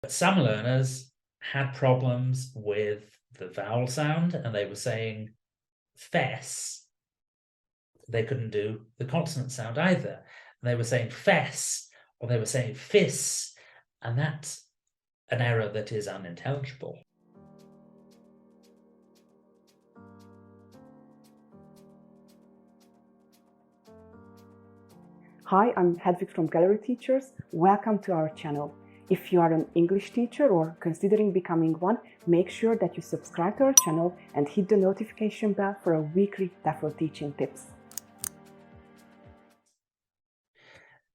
But some learners had problems with the vowel sound and they were saying fess. They couldn't do the consonant sound either. And they were saying fess or they were saying fis, and that's an error that is unintelligible. Hi, I'm Hedvig from Gallery Teachers. Welcome to our channel. If you are an English teacher or considering becoming one, make sure that you subscribe to our channel and hit the notification bell for our weekly TEFL teaching tips.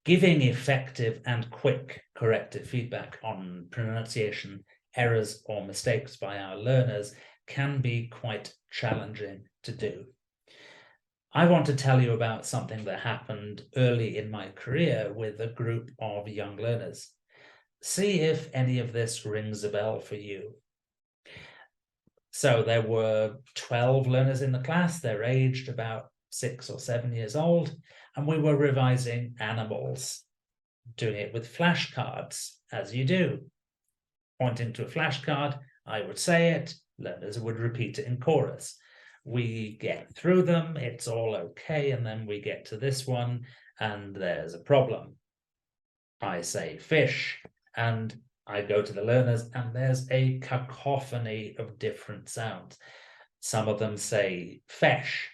Giving effective and quick corrective feedback on pronunciation errors or mistakes by our learners can be quite challenging to do. I want to tell you about something that happened early in my career with a group of young learners. See if any of this rings a bell for you. So there were 12 learners in the class. They're aged about 6 or 7 years old, and we were revising animals, doing it with flashcards, as you do. Pointing to a flashcard, I would say it, learners would repeat it in chorus. We get through them, it's all okay, and then we get to this one, and there's a problem. I say fish, and I go to the learners, and there's a cacophony of different sounds. Some of them say fesh.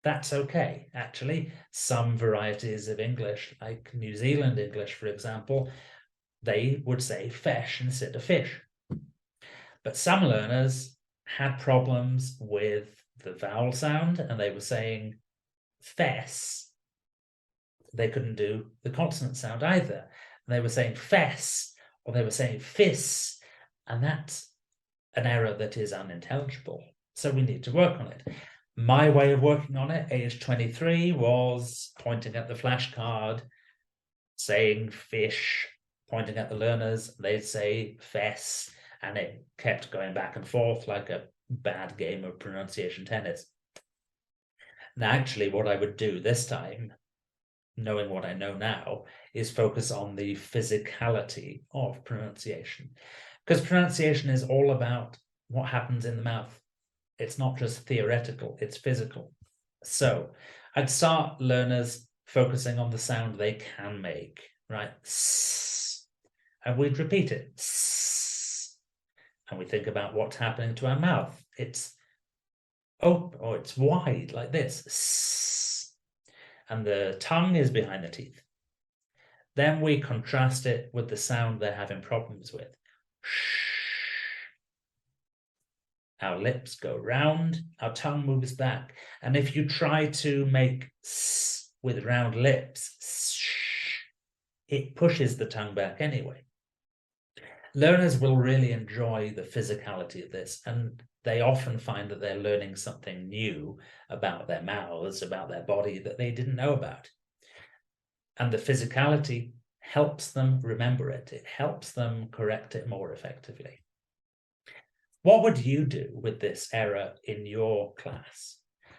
That's okay, actually. Some varieties of English, like New Zealand English, for example, they would say fesh instead of fish. But some learners had problems with the vowel sound and they were saying fess. They couldn't do the consonant sound either. And they were saying fess or they were saying fis, and that's an error that is unintelligible. So we need to work on it. My way of working on it, age 23, was pointing at the flashcard, saying fish, pointing at the learners, they'd say fess, and it kept going back and forth like a bad game of pronunciation tennis. Now, actually, what I would do this time, knowing what I know now, is focus on the physicality of pronunciation. Because pronunciation is all about what happens in the mouth. It's not just theoretical, it's physical. So I'd start learners focusing on the sound they can make, right? S, and we'd repeat it. S, and we think about what's happening to our mouth. It's open or it's wide like this. S, and the tongue is behind the teeth. Then we contrast it with the sound they're having problems with. Sh. Our lips go round, our tongue moves back. And if you try to make s with round lips, sh, it pushes the tongue back anyway. Learners will really enjoy the physicality of this, and they often find that they're learning something new about their mouths, about their body that they didn't know about. And the physicality helps them remember it. It helps them correct it more effectively. What would you do with this error in your class?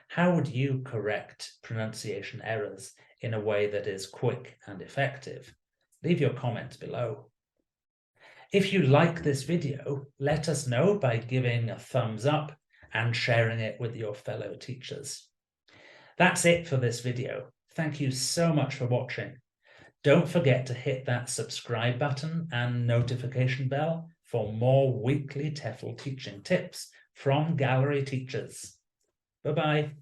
How would you correct pronunciation errors in a way that is quick and effective? Leave your comments below. If you like this video, let us know by giving a thumbs up and sharing it with your fellow teachers. That's it for this video. Thank you so much for watching. Don't forget to hit that subscribe button and notification bell for more weekly TEFL teaching tips from Gallery Teachers. Bye-bye.